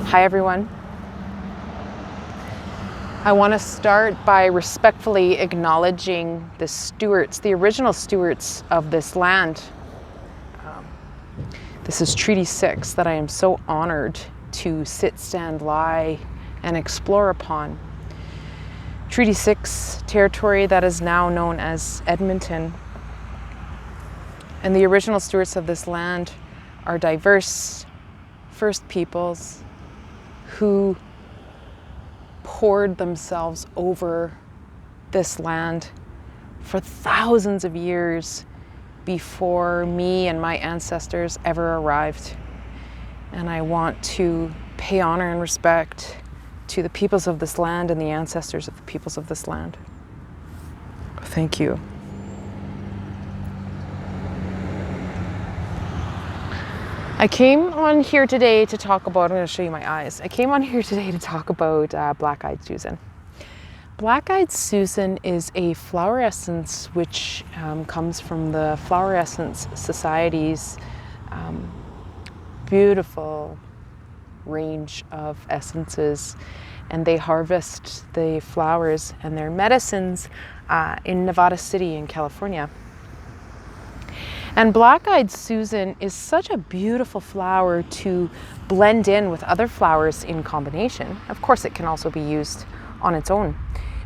Hi everyone. I want to start by respectfully acknowledging the stewards, the original stewards of this land. This is Treaty 6 that I am so honored to sit, stand, lie, and explore upon. Treaty 6 territory that is now known as Edmonton. And the original stewards of this land are diverse First Peoples who poured themselves over this land for thousands of years before me and my ancestors ever arrived. And I want to pay honor and respect to the peoples of this land and the ancestors of the peoples of this land. Thank you. I came on here today to talk about, I'm going to show you my eyes. I came on here today to talk about Black-Eyed Susan. Black-Eyed Susan is a flower essence which comes from the Flower Essence Society's beautiful range of essences. And they harvest the flowers and their medicines in Nevada City in California. And Black-Eyed Susan is such a beautiful flower to blend in with other flowers in combination. Of course, it can also be used on its own.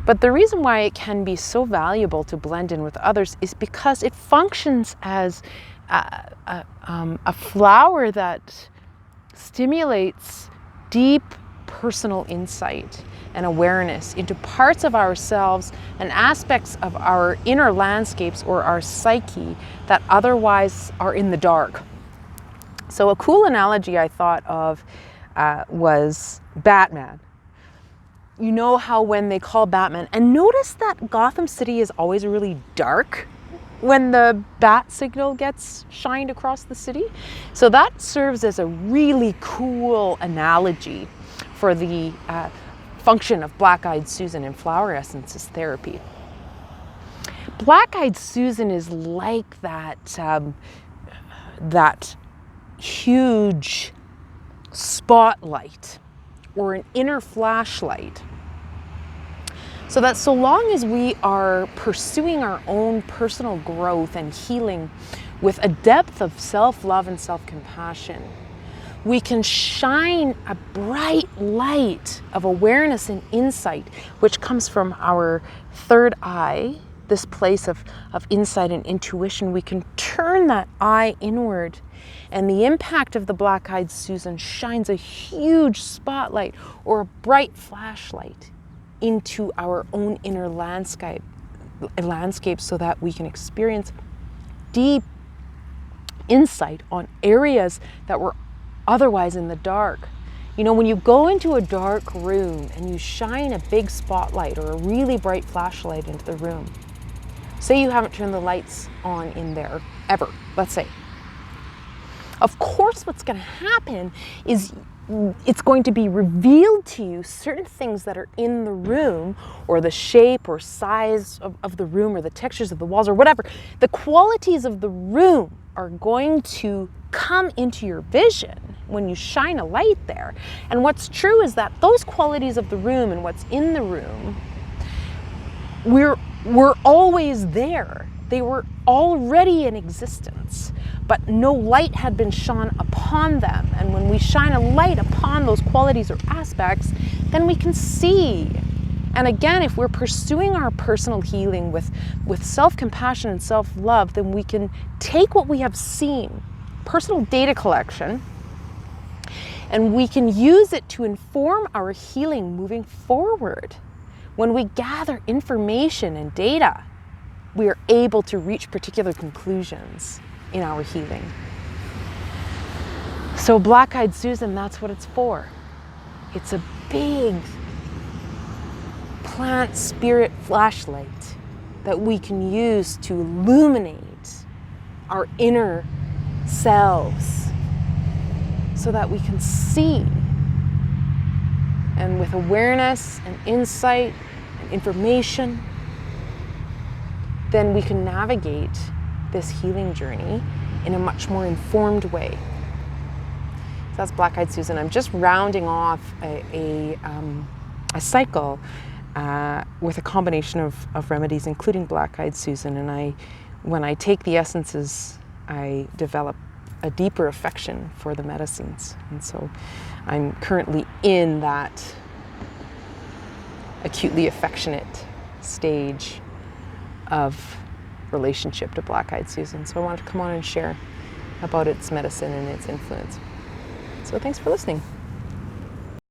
But the reason why it can be so valuable to blend in with others is because it functions as a flower that stimulates deep personal insight and awareness into parts of ourselves and aspects of our inner landscapes or our psyche that otherwise are in the dark. So a cool analogy I thought of was Batman. You know how when they call Batman, and notice that Gotham City is always really dark when the bat signal gets shined across the city. So that serves as a really cool analogy for the function of Black-Eyed Susan in flower essences therapy. Black-Eyed Susan is like that huge spotlight or an inner flashlight. So that so long as we are pursuing our own personal growth and healing with a depth of self-love and self-compassion, we can shine a bright light of awareness and insight, which comes from our third eye, this place of insight and intuition. We can turn that eye inward, and the impact of the Black-Eyed Susan shines a huge spotlight or a bright flashlight into our own inner landscape so that we can experience deep insight on areas that were otherwise in the dark. You know, when you go into a dark room and you shine a big spotlight or a really bright flashlight into the room, say you haven't turned the lights on in there ever, let's say. Of course, what's going to happen is it's going to be revealed to you certain things that are in the room, or the shape or size of the room, or the textures of the walls, or whatever. The qualities of the room are going to come into your vision when you shine a light there. And what's true is that those qualities of the room and what's in the room, were always there. They were already in existence, but no light had been shone upon them. And when we shine a light upon those qualities or aspects, then we can see. And again, if we're pursuing our personal healing with self-compassion and self-love, then we can take what we have seen, personal data collection, and we can use it to inform our healing moving forward. When we gather information and data, we are able to reach particular conclusions in our healing. So Black-Eyed Susan, that's what it's for. It's a big plant spirit flashlight that we can use to illuminate our inner selves so that we can see. And with awareness and insight and information, then we can navigate this healing journey in a much more informed way. So that's Black-Eyed Susan. I'm just rounding off a cycle with a combination of remedies, including Black-Eyed Susan. And when I take the essences, I develop a deeper affection for the medicines. And so I'm currently in that acutely affectionate stage of relationship to Black-Eyed Susan. So I wanted to come on and share about its medicine and its influence. So thanks for listening.